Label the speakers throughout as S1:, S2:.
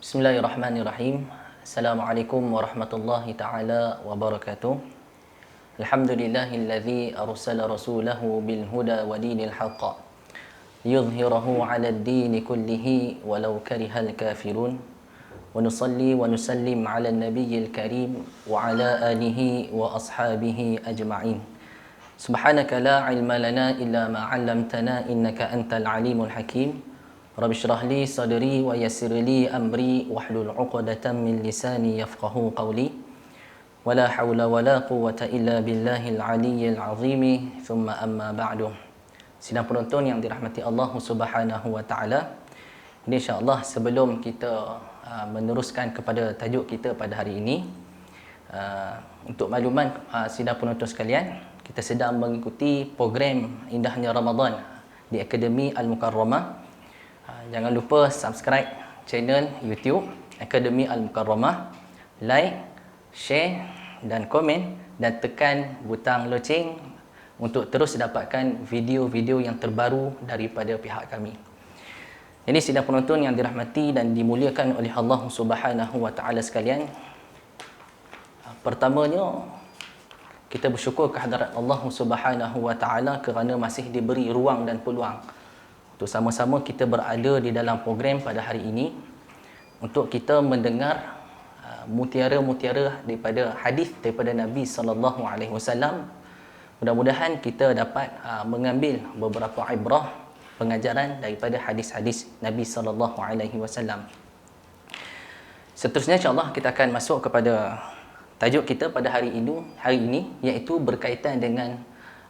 S1: Bismillahirrahmanirrahim. Assalamualaikum warahmatullahi taala wabarakatuh. Alhamdulillahilladzi arsala rasulahu bil huda wa dinil haqq liyudhhirahu 'ala ad-dini kullihi walau karihal kafirun. Wa nusalli wa nusallim 'ala an-nabiyyil karim wa 'ala alihi wa ashabihi ajma'in. Subhanaka la 'ilma lana illa ma 'allamtana innaka antal alimul hakim. Rabbi shrah li sadri wa yassir li amri wahlul 'uqdatam min lisani yafqahu qawli. Wala haula wala quwwata illa billahil aliyyil azim. Thumma amma ba'du. Sidang penonton yang dirahmati Allah Subhanahu wa taala. Ini insya-Allah sebelum kita meneruskan kepada tajuk kita pada hari ini, untuk makluman sidang penonton sekalian, kita sedang mengikuti program Indahnya Ramadan di Akademi Al-Mukarramah. Jangan lupa subscribe channel YouTube Akademi Al-Mukarramah, like, share dan komen, dan tekan butang loceng untuk terus dapatkan video-video yang terbaru daripada pihak kami. Jadi sidang penonton yang dirahmati dan dimuliakan oleh Allah Subhanahu wa taala sekalian, pertamanya kita bersyukur kehadrat Allah Subhanahu wa taala kerana masih diberi ruang dan peluang untuk sama-sama kita berada di dalam program pada hari ini untuk kita mendengar mutiara-mutiara daripada hadis daripada Nabi sallallahu alaihi wasallam. Mudah-mudahan kita dapat mengambil beberapa ibrah pengajaran daripada hadis-hadis Nabi sallallahu alaihi wasallam. Seterusnya insya-Allah kita akan masuk kepada tajuk kita pada hari ini iaitu berkaitan dengan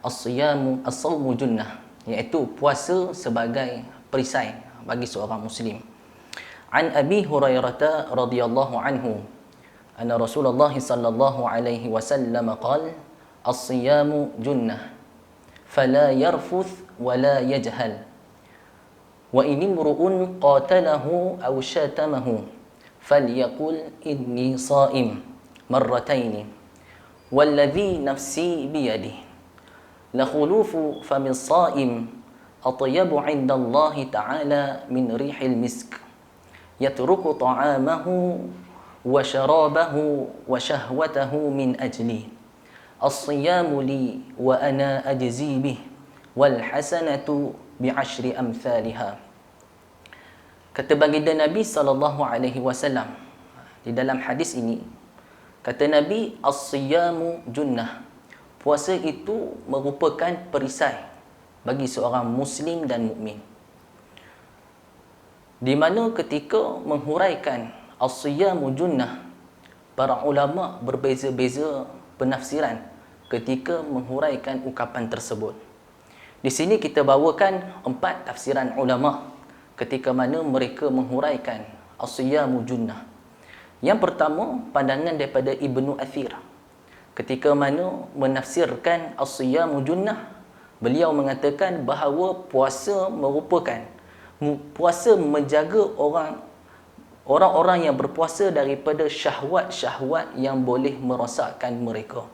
S1: as-shawmu junnah, iaitu puasa sebagai perisai bagi seorang muslim. An Abi Hurairah radhiyallahu anhu anna Rasulullah sallallahu alaihi wasallam qala as-siyamu junnah fala yarfuth wala yajhal wa in imru'un qatalahu aw shatamahu falyaqul inni sha'im marratayn walladhi nafsi biyadihi لخلوف فم الصائم أطيب عند الله تعالى من ريح المسك يترك طعامه وشرابه وشهوته من أجلي الصيام لي وأنا أجزي به والحسنة بعشر أمثالها. Kata baginda Nabi sallallahu alaihi wasallam di dalam hadis ini, kata Nabi, as-siyamu junnah, puasa itu merupakan perisai bagi seorang muslim dan mukmin. Di mana ketika menghuraikan as-siyamu junnah, para ulama berbeza-beza penafsiran ketika menghuraikan ungkapan tersebut. Di sini kita bawakan 4 tafsiran ulama ketika mana mereka menghuraikan as-siyamu junnah. Yang pertama, pandangan daripada Ibnu Athir. Ketika mana menafsirkan as-siyamu junnah, beliau mengatakan bahawa puasa menjaga orang-orang yang berpuasa daripada syahwat-syahwat yang boleh merosakkan mereka.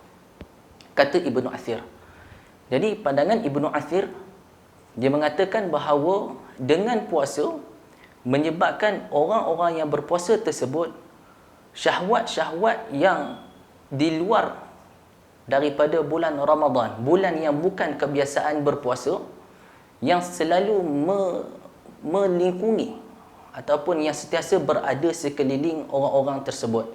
S1: Kata Ibnu Athir. Jadi pandangan Ibnu Athir, dia mengatakan bahawa dengan puasa menyebabkan orang-orang yang berpuasa tersebut syahwat-syahwat yang di luar daripada bulan Ramadan, bulan yang bukan kebiasaan berpuasa, yang selalu melingkungi ataupun yang sentiasa berada sekeliling orang-orang tersebut.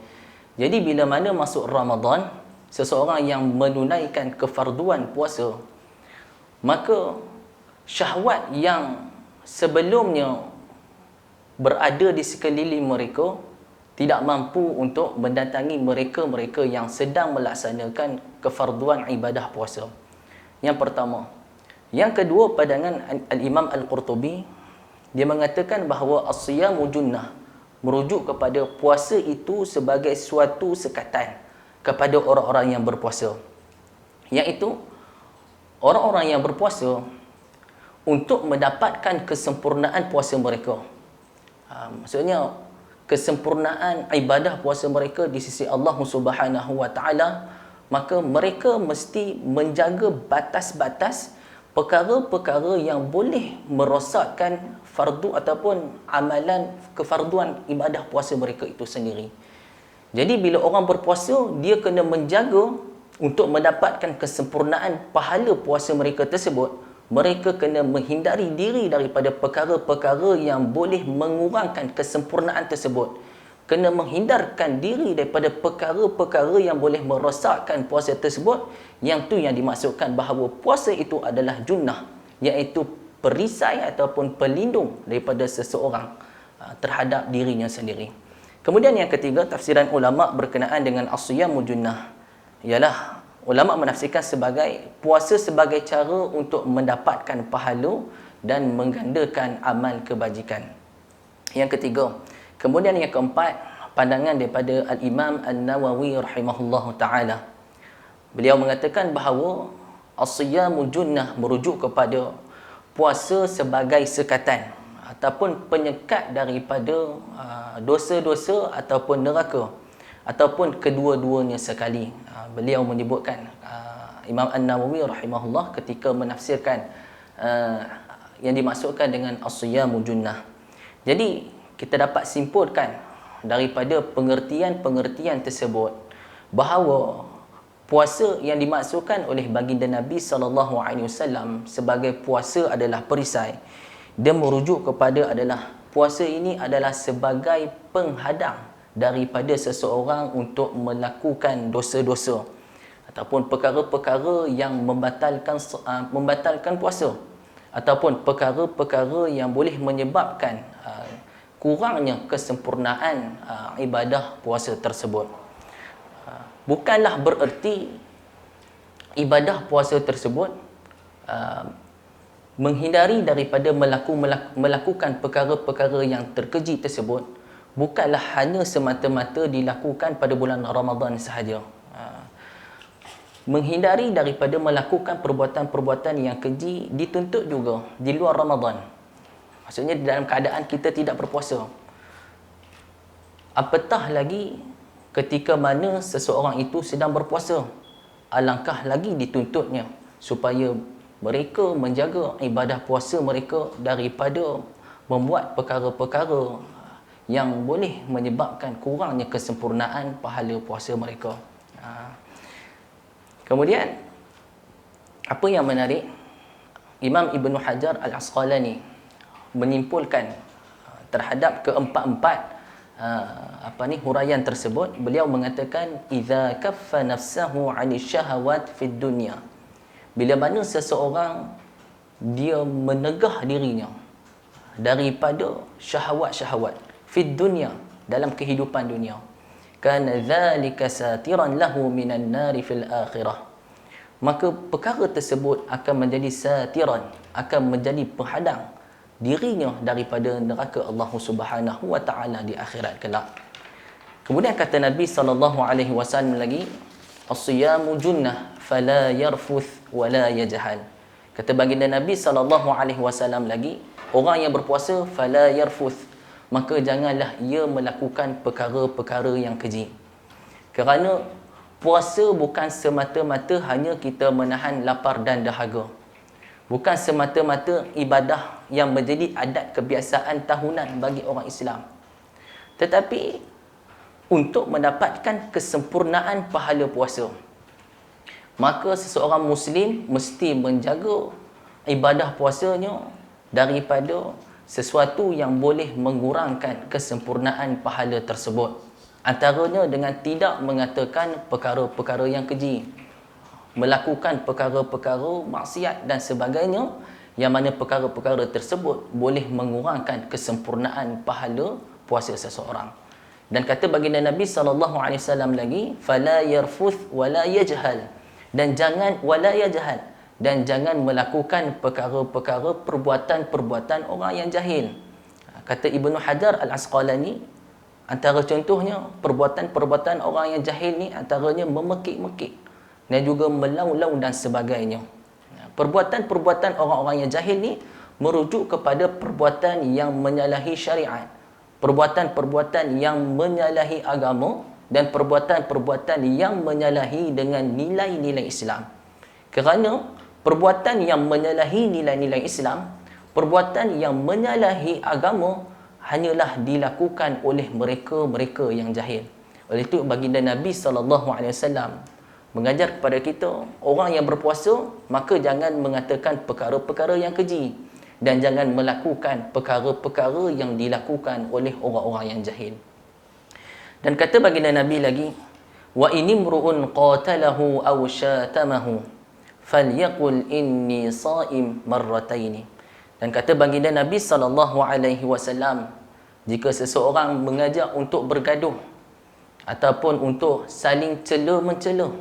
S1: Jadi bila mana masuk Ramadan, seseorang yang menunaikan kefarduan puasa, maka syahwat yang sebelumnya berada di sekeliling mereka tidak mampu untuk mendatangi mereka-mereka yang sedang melaksanakan kefarduan ibadah puasa. Yang pertama. Yang kedua, pandangan Al-Imam Al-Qurtubi, dia mengatakan bahawa as-siyamu junnah merujuk kepada puasa itu sebagai suatu sekatan kepada orang-orang yang berpuasa. Iaitu orang-orang yang berpuasa untuk mendapatkan kesempurnaan puasa mereka. Maksudnya kesempurnaan ibadah puasa mereka di sisi Allah Subhanahu wa taala, maka mereka mesti menjaga batas-batas perkara-perkara yang boleh merosakkan fardu ataupun amalan kefarduan ibadah puasa mereka itu sendiri. Jadi bila orang berpuasa, dia kena menjaga untuk mendapatkan kesempurnaan pahala puasa mereka tersebut. Mereka kena menghindari diri daripada perkara-perkara yang boleh mengurangkan kesempurnaan tersebut. Kena menghindarkan diri daripada perkara-perkara yang boleh merosakkan puasa tersebut. Yang tu yang dimaksudkan bahawa puasa itu adalah junnah, iaitu perisai ataupun pelindung daripada seseorang terhadap dirinya sendiri. Kemudian yang ketiga, tafsiran ulama berkenaan dengan as-siyamu junnah, ialah ulama menafsirkan sebagai puasa sebagai cara untuk mendapatkan pahala dan menggandakan amal kebajikan. Yang ketiga. Kemudian yang keempat, pandangan daripada Al-Imam An-Nawawi rahimahullahu ta'ala. Beliau mengatakan bahawa as-siyamu junnah merujuk kepada puasa sebagai sekatan ataupun penyekat daripada dosa-dosa ataupun neraka, ataupun kedua-duanya sekali. Beliau menyebutkan, Imam An-Nawawi rahimahullah, ketika menafsirkan yang dimaksudkan dengan as-siyamu junnah. Jadi kita dapat simpulkan daripada pengertian-pengertian tersebut bahawa puasa yang dimaksudkan oleh baginda Nabi SAW sebagai puasa adalah perisai. Dia merujuk kepada adalah puasa ini adalah sebagai penghadang daripada seseorang untuk melakukan dosa-dosa ataupun perkara-perkara yang membatalkan puasa, ataupun perkara-perkara yang boleh menyebabkan kurangnya kesempurnaan ibadah puasa tersebut. Bukanlah bererti ibadah puasa tersebut menghindari daripada melakukan perkara-perkara yang terkeji tersebut, bukanlah hanya semata-mata dilakukan pada bulan Ramadan sahaja. Menghindari daripada melakukan perbuatan-perbuatan yang keji dituntut juga di luar Ramadan. Maksudnya dalam keadaan kita tidak berpuasa. Apatah lagi ketika mana seseorang itu sedang berpuasa, alangkah lagi dituntutnya supaya mereka menjaga ibadah puasa mereka daripada membuat perkara-perkara yang boleh menyebabkan kurangnya kesempurnaan pahala puasa mereka. Kemudian, apa yang menarik, Imam Ibn Hajar Al-Asqalani menyimpulkan terhadap keempat-empat huraian tersebut. Beliau mengatakan, idza kaffa nafsahu 'ani syahawat fid dunya, bila mana seseorang dia menegah dirinya daripada syahwat-syahwat fid dunya, dalam kehidupan dunia, kana dzalika satiran lahu minan nari fil akhirah, maka perkara tersebut akan menjadi satiran, akan menjadi penghadang dirinya daripada neraka Allah Subhanahu wa taala di akhirat kelak. Kemudian kata Nabi sallallahu alaihi wasallam lagi, as-siyamu junnah fala yarfuth wala yajhal. Kata baginda Nabi sallallahu alaihi wasallam lagi, orang yang berpuasa fala yarfuth, maka janganlah ia melakukan perkara-perkara yang keji. Kerana puasa bukan semata-mata hanya kita menahan lapar dan dahaga. Bukan semata-mata ibadah yang menjadi adat kebiasaan tahunan bagi orang Islam. Tetapi untuk mendapatkan kesempurnaan pahala puasa, maka seseorang Muslim mesti menjaga ibadah puasanya daripada sesuatu yang boleh mengurangkan kesempurnaan pahala tersebut. Antaranya dengan tidak mengatakan perkara-perkara yang keji, melakukan perkara-perkara maksiat dan sebagainya, yang mana perkara-perkara tersebut boleh mengurangkan kesempurnaan pahala puasa seseorang. Dan kata baginda Nabi SAW lagi, fala yarfuth wala yajhal, dan jangan wala yajhal, dan jangan melakukan perkara-perkara perbuatan-perbuatan orang yang jahil. Kata Ibnu Hajar Al-Asqalani, antara contohnya perbuatan-perbuatan orang yang jahil ni antaranya memekik-mekik dan juga melaung-laung dan sebagainya. Perbuatan-perbuatan orang-orang yang jahil ni merujuk kepada perbuatan yang menyalahi syariat, perbuatan-perbuatan yang menyalahi agama, dan perbuatan-perbuatan yang menyalahi dengan nilai-nilai Islam. Kerana perbuatan yang menyalahi nilai-nilai Islam, perbuatan yang menyalahi agama hanyalah dilakukan oleh mereka-mereka yang jahil. Oleh itu baginda Nabi SAW mengajar kepada kita, orang yang berpuasa maka jangan mengatakan perkara-perkara yang keji dan jangan melakukan perkara-perkara yang dilakukan oleh orang-orang yang jahil. Dan kata baginda Nabi lagi, wa inimru'un qatalahu aw syatamahu falyaqul inni shaim marrataini. Dan kata baginda Nabi SAW, jika seseorang mengajak untuk bergaduh ataupun untuk saling cela-mencela,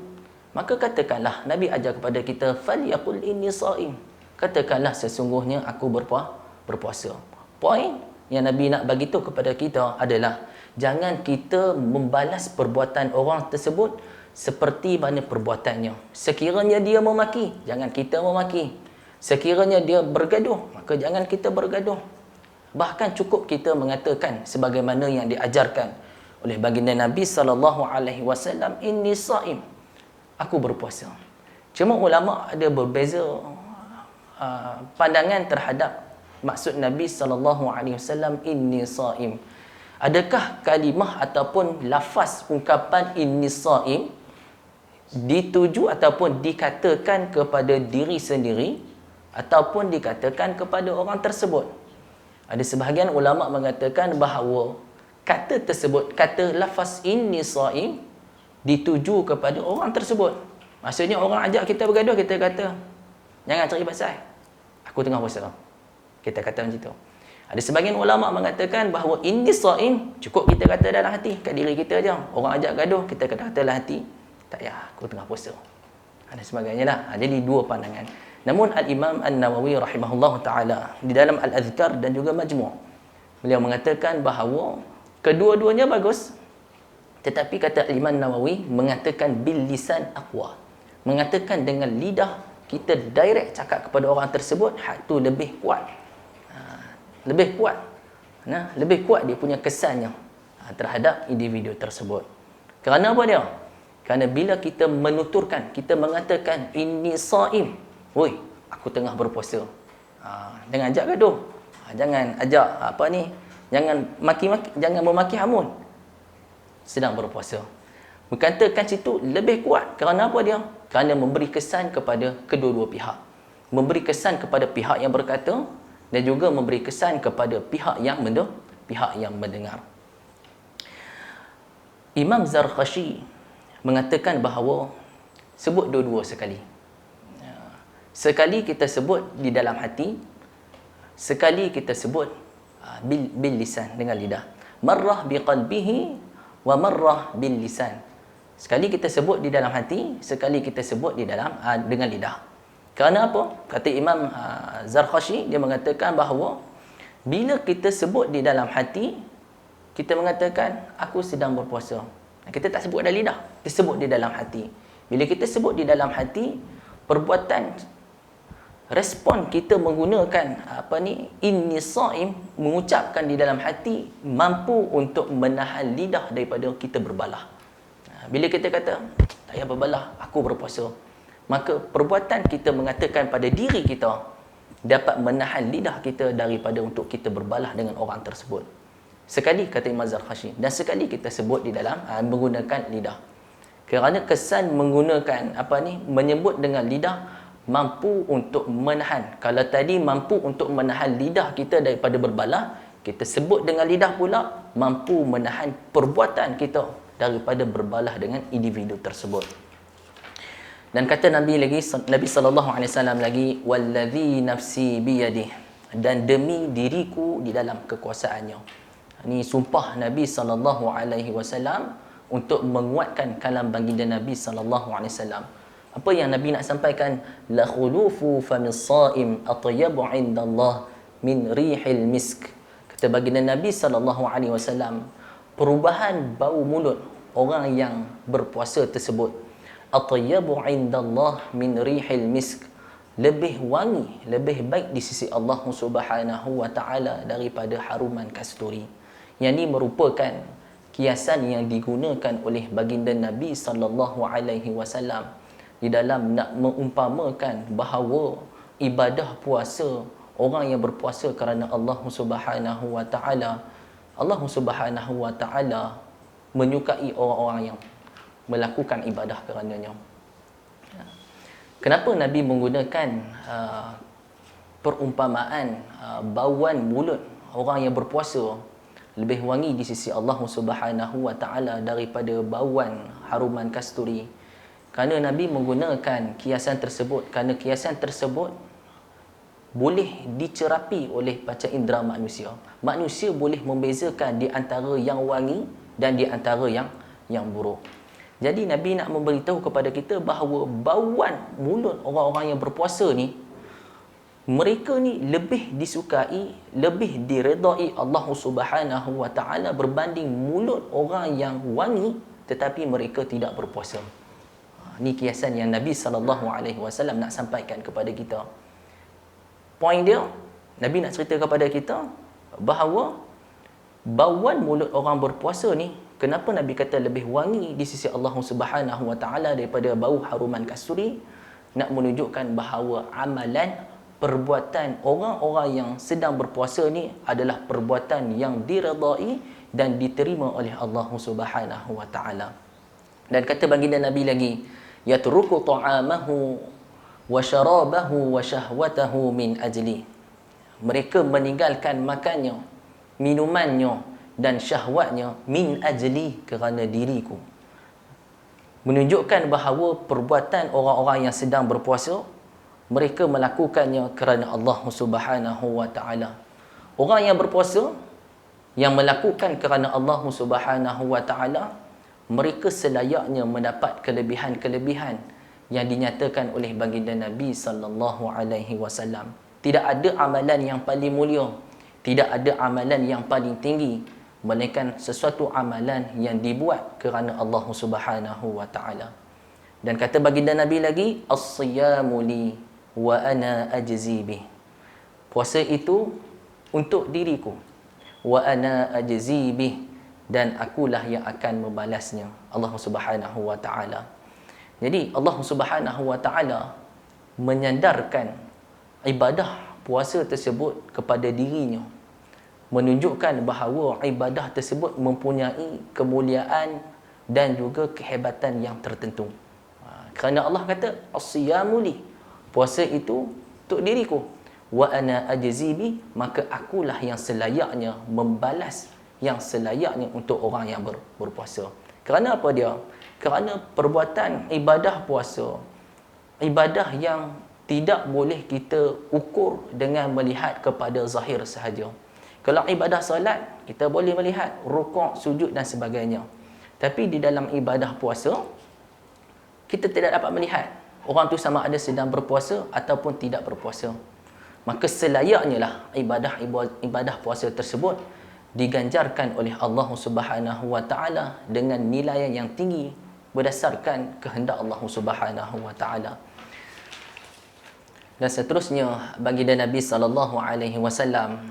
S1: maka katakanlah, Nabi ajar kepada kita, falyaqul inni shaim, katakanlah sesungguhnya aku berpuasa. Poin yang Nabi nak bagi tahu kepada kita adalah jangan kita membalas perbuatan orang tersebut seperti mana perbuatannya. Sekiranya dia memaki, jangan kita memaki. Sekiranya dia bergaduh, maka jangan kita bergaduh. Bahkan cukup kita mengatakan sebagaimana yang diajarkan oleh baginda Nabi SAW, inni shaim, aku berpuasa. Cuma ulama ada berbeza pandangan terhadap maksud Nabi SAW inni shaim. Adakah kalimah ataupun lafaz ungkapan inni shaim dituju ataupun dikatakan kepada diri sendiri ataupun dikatakan kepada orang tersebut? Ada sebahagian ulama mengatakan bahawa kata tersebut, kata lafaz inni shaim dituju kepada orang tersebut. Maksudnya orang ajak kita bergaduh, kita kata jangan cari pasal, aku tengah puasa. Kita kata macam tu. Ada sebahagian ulama mengatakan bahawa inni shaim cukup kita kata dalam hati, kat diri kita aja. Orang ajak gaduh, kita kata dalam hati, tak payah, aku tengah puasa. Ada sebagainya lah. Jadi dua pandangan. Namun Al-Imam An-Nawawi rahimahullah ta'ala di dalam Al-Adhkar dan juga Majmu', beliau mengatakan bahawa kedua-duanya bagus, tetapi kata Al-Imam Nawawi mengatakan bil lisan aqwa, mengatakan dengan lidah kita direct cakap kepada orang tersebut, hak tu lebih kuat. Lebih kuat. Lebih kuat dia punya kesannya terhadap individu tersebut. Kerana apa dia? Kerana bila kita menuturkan, kita mengatakan inni shaim, oi, aku tengah berpuasa. Jangan ajak gaduh. Jangan ajak jangan maki-maki, jangan memaki hamun. Sedang berpuasa. Mengatakan situ lebih kuat. Kerana apa dia? Kerana memberi kesan kepada kedua-dua pihak. Memberi kesan kepada pihak yang berkata dan juga memberi kesan kepada pihak yang mendengar. Imam Zarkashi mengatakan bahawa sebut dua-dua sekali. Sekali kita sebut di dalam hati, sekali kita sebut bil lisan, dengan lidah. Marrah biqalbihi wa marrah bil lisan. Sekali kita sebut di dalam hati, sekali kita sebut di dalam dengan lidah. Kerana apa? Kata Imam Zarkashi, dia mengatakan bahawa bila kita sebut di dalam hati, kita mengatakan aku sedang berpuasa. Kita tak sebut dalam lidah, kita sebut di dalam hati. Bila kita sebut di dalam hati, perbuatan respon kita menggunakan inni shaim, mengucapkan di dalam hati, mampu untuk menahan lidah daripada kita berbalah. Bila kita kata tak payah berbalah, aku berpuasa, maka perbuatan kita mengatakan pada diri kita dapat menahan lidah kita daripada untuk kita berbalah dengan orang tersebut. Sekali kata Imam Zarkashi, dan sekali kita sebut di dalam menggunakan lidah. Kerana kesan menggunakan menyebut dengan lidah mampu untuk menahan. Kalau tadi mampu untuk menahan lidah kita daripada berbalah, kita sebut dengan lidah pula mampu menahan perbuatan kita daripada berbalah dengan individu tersebut. Dan kata Nabi SAW lagi, wallazi nafsi biyadih, dan demi diriku di dalam kekuasaannya. Ini sumpah Nabi SAW untuk menguatkan kalam baginda Nabi SAW. Apa yang Nabi nak sampaikan? La khulufu famis shaim atyabu indallah min rihil misk. Kata baginda Nabi SAW, perubahan bau mulut orang yang berpuasa tersebut, atyabu indallah min rihil misk, lebih wangi, lebih baik di sisi Allah Subhanahu wa taala daripada haruman kasturi. Yang ini merupakan kiasan yang digunakan oleh baginda Nabi SAW di dalam nak mengumpamakan bahawa ibadah puasa, orang yang berpuasa kerana Allah Subhanahu wa taala, Allah Subhanahu wa taala menyukai orang-orang yang melakukan ibadah kerananya. Kenapa Nabi menggunakan perumpamaan bauan mulut orang yang berpuasa lebih wangi di sisi Allah Subhanahu wa taala daripada bauan haruman kasturi? Kerana Nabi menggunakan kiasan tersebut, kerana kiasan tersebut boleh dicerapi oleh panca indera manusia. Manusia boleh membezakan di antara yang wangi dan di antara yang buruk. Jadi Nabi nak memberitahu kepada kita bahawa bauan mulut orang-orang yang berpuasa ni, mereka ni lebih disukai, lebih diredai Allah Subhanahu wa taala berbanding mulut orang yang wangi tetapi mereka tidak berpuasa. Ni kiasan yang Nabi SAW nak sampaikan kepada kita. Poin dia, Nabi nak cerita kepada kita bahawa bauan mulut orang berpuasa ni, kenapa Nabi kata lebih wangi di sisi Allah Subhanahu wa taala daripada bau haruman kasturi? Nak menunjukkan bahawa amalan, perbuatan orang-orang yang sedang berpuasa ni adalah perbuatan yang diredai dan diterima oleh Allah Subhanahu wa taala. Dan kata baginda Nabi lagi, yatruku ta'amahu wa syarabahu wa syahwatahu min ajli. Mereka meninggalkan makannya, minumannya dan syahwatnya min ajli, kerana diriku. Menunjukkan bahawa perbuatan orang-orang yang sedang berpuasa, mereka melakukannya kerana Allah Subhanahu wa taala. Orang yang berpuasa yang melakukan kerana Allah Subhanahu wa taala, mereka selayaknya mendapat kelebihan-kelebihan yang dinyatakan oleh baginda Nabi sallallahu alaihi wasallam. Tidak ada amalan yang paling mulia, tidak ada amalan yang paling tinggi, melainkan sesuatu amalan yang dibuat kerana Allah Subhanahu wa taala. Dan kata baginda Nabi lagi, as-siyamu li wa ana ajzi bih. Puasa itu untuk diriku, wa ana ajzi bih, dan akulah yang akan membalasnya, Allah Subhanahu wa taala. Jadi Allah Subhanahu wa taala menyandarkan ibadah puasa tersebut kepada dirinya, menunjukkan bahawa ibadah tersebut mempunyai kemuliaan dan juga kehebatan yang tertentu. Kerana Allah kata as-siyamu li, puasa itu untuk diriku, wa ana ajzi bi, maka akulah yang selayaknya membalas, yang selayaknya untuk orang yang berpuasa. Kerana apa dia? Kerana perbuatan ibadah puasa, ibadah yang tidak boleh kita ukur dengan melihat kepada zahir sahaja. Kalau ibadah solat, kita boleh melihat rukuk, sujud dan sebagainya. Tapi di dalam ibadah puasa, kita tidak dapat melihat orang tu sama ada sedang berpuasa ataupun tidak berpuasa. Maka selayaknya lah ibadah puasa tersebut diganjarkan oleh Allah Subhanahu wa taala dengan nilai yang tinggi berdasarkan kehendak Allah Subhanahu wa taala. Dan seterusnya baginda Nabi sallallahu alaihi wasallam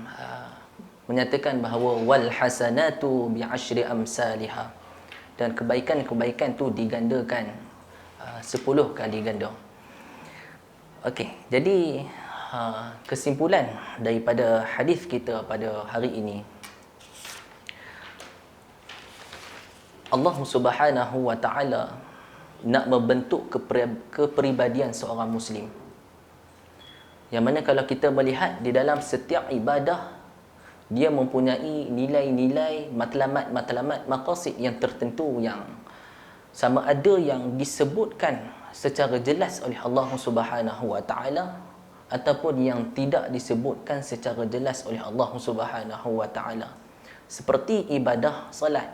S1: menyatakan bahawa wal hasanatu bi asyri amsalha, dan kebaikan-kebaikan tu digandakan 10 kali ganda. Okey, jadi kesimpulan daripada hadis kita pada hari ini, Allah Subhanahu wa taala nak membentuk kepribadian seorang muslim, yang mana kalau kita melihat di dalam setiap ibadah, dia mempunyai nilai-nilai, matlamat-matlamat, maqasid yang tertentu, yang sama ada yang disebutkan secara jelas oleh Allah Subhanahu wa taala ataupun yang tidak disebutkan secara jelas oleh Allah Subhanahu wa taala. Seperti ibadah salat,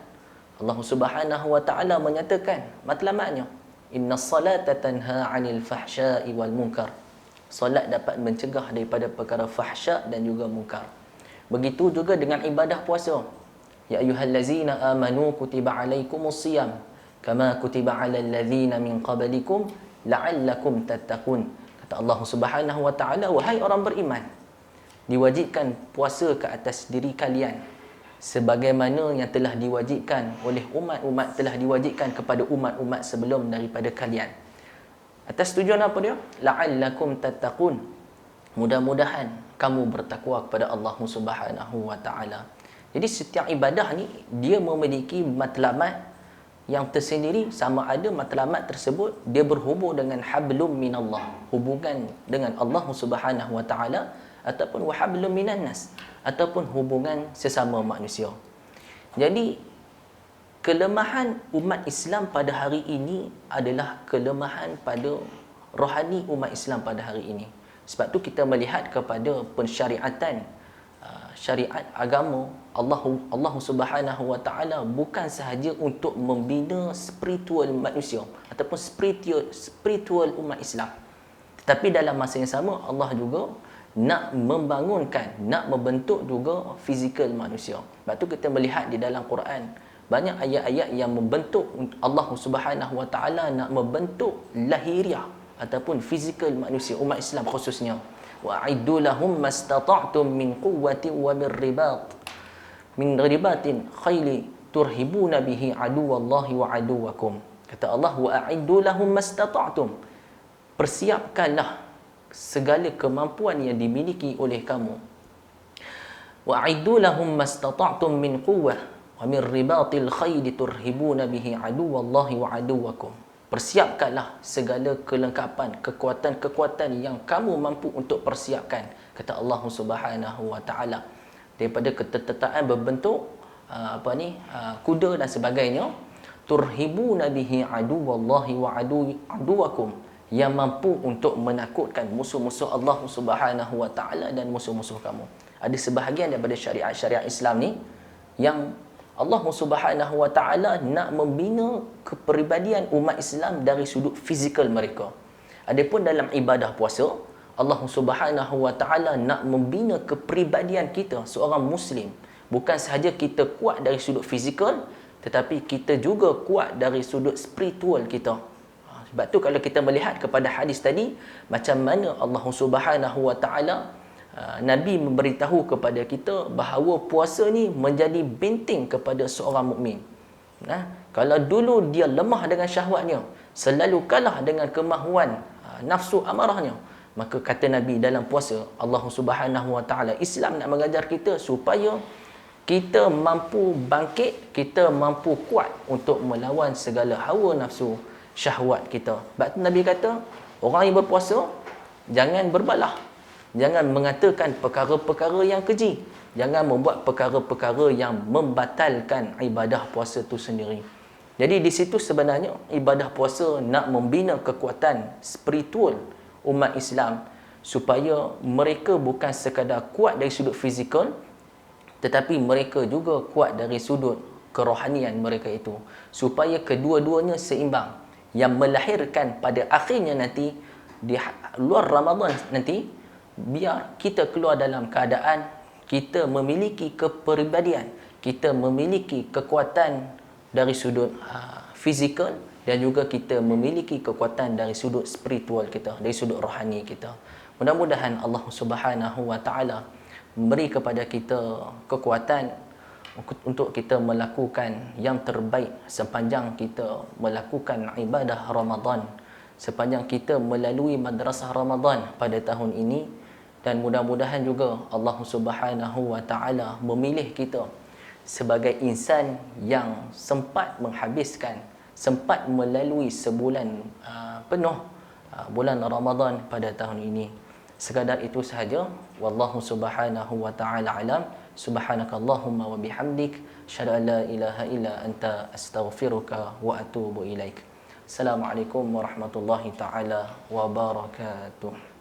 S1: Allah Subhanahu wa taala menyatakan matlamatnya, innas salata tanha 'anil fahsya'i wal munkar. Salat dapat mencegah daripada perkara fahsya' dan juga munkar. Begitu juga dengan ibadah puasa. Ya ayyuhallazina amanu kutiba alaikumus siyam kama kutiba alal ladzina min qablikum la'allakum tattaqun. Kata Allah Subhanahu wa taala, wahai orang beriman, diwajibkan puasa ke atas diri kalian sebagaimana yang telah diwajibkan oleh umat-umat, telah diwajibkan kepada umat-umat sebelum daripada kalian, Atas tujuan apa dia? La'allakum tattaqun. Mudah-mudahan kamu bertakwa kepada Allah Subhanahu wa taala. Jadi setiap ibadah ni dia memiliki matlamat yang tersendiri, sama ada matlamat tersebut dia berhubung dengan hablum minallah, hubungan dengan Allah Subhanahu wa taala, ataupun wahablum minan nas, ataupun hubungan sesama manusia. Jadi kelemahan umat Islam pada hari ini adalah kelemahan pada rohani umat Islam pada hari ini. Sebab tu kita melihat kepada pensyariatan syariat agama Allah Subhanahu wa taala bukan sahaja untuk membina spiritual manusia ataupun spiritual umat Islam, tetapi dalam masa yang sama Allah juga nak membangunkan, nak membentuk juga fizikal manusia. Sebab tu kita melihat di dalam Quran banyak ayat-ayat yang membentuk Allah Subhanahu wa taala nak membentuk lahiriah ataupun fizikal manusia umat Islam khususnya. Wa'iddu lahum mastata'tum min quwwatin wa min ribatin khayli turhibuna bihi aduwallahi wa aduwakum. Kata Allah, wa'iddu lahum mastata'tum, persiapkanlah segala kemampuan yang dimiliki oleh kamu. Wa'iddu lahum mastata'tum min quwwah wa min ribatil khayli turhibuna bihi aduwallahi wa aduwakum. Persiapkanlah segala kelengkapan, kekuatan-kekuatan yang kamu mampu untuk persiapkan, kata Allah Subhanahu wa taala, daripada ketetaan berbentuk kuda dan sebagainya. Turhibuna bihi aduwallahi wa aduwakum, yang mampu untuk menakutkan musuh-musuh Allah Subhanahu wa taala dan musuh-musuh kamu. Ada sebahagian daripada syariat-syariat Islam ni yang Allah Subhanahu wa taala nak membina kepribadian umat Islam dari sudut fizikal mereka. Adapun dalam ibadah puasa, Allah Subhanahu wa taala nak membina kepribadian kita seorang muslim. Bukan sahaja kita kuat dari sudut fizikal, tetapi kita juga kuat dari sudut spiritual kita. Sebab tu kalau kita melihat kepada hadis tadi, macam mana Allah Subhanahu wa taala Nabi memberitahu kepada kita bahawa puasa ni menjadi benteng kepada seorang mukmin. Kalau dulu dia lemah dengan syahwatnya, selalu kalah dengan kemahuan nafsu amarahnya, maka kata Nabi dalam puasa, Allah Subhanahu wa taala, Islam nak mengajar kita supaya kita mampu bangkit, kita mampu kuat untuk melawan segala hawa nafsu syahwat kita. Sebab tu Nabi kata, orang yang berpuasa jangan berbalah, jangan mengatakan perkara-perkara yang keji, jangan membuat perkara-perkara yang membatalkan ibadah puasa itu sendiri. Jadi di situ sebenarnya ibadah puasa nak membina kekuatan spiritual umat Islam supaya mereka bukan sekadar kuat dari sudut fizikal, tetapi mereka juga kuat dari sudut kerohanian mereka itu, supaya kedua-duanya seimbang, yang melahirkan pada akhirnya nanti di luar Ramadan nanti, biar kita keluar dalam keadaan kita memiliki kepribadian, kita memiliki kekuatan dari sudut fizikal, dan juga kita memiliki kekuatan dari sudut spiritual kita, dari sudut rohani kita. Mudah-mudahan Allah Subhanahu wa taala memberi kepada kita kekuatan untuk kita melakukan yang terbaik sepanjang kita melakukan ibadah Ramadan, sepanjang kita melalui madrasah Ramadan pada tahun ini. Dan mudah-mudahan juga Allah Subhanahu wa taala memilih kita sebagai insan yang sempat melalui sebulan penuh bulan Ramadan pada tahun ini. Sekadar itu sahaja. Wallahu Subhanahu wa taala alam. Subhanakallahumma wa bihamdik, asyhadu an la ilaha illa anta, astaghfiruka wa atubu ilaik. Assalamualaikum warahmatullahi taala wabarakatuh.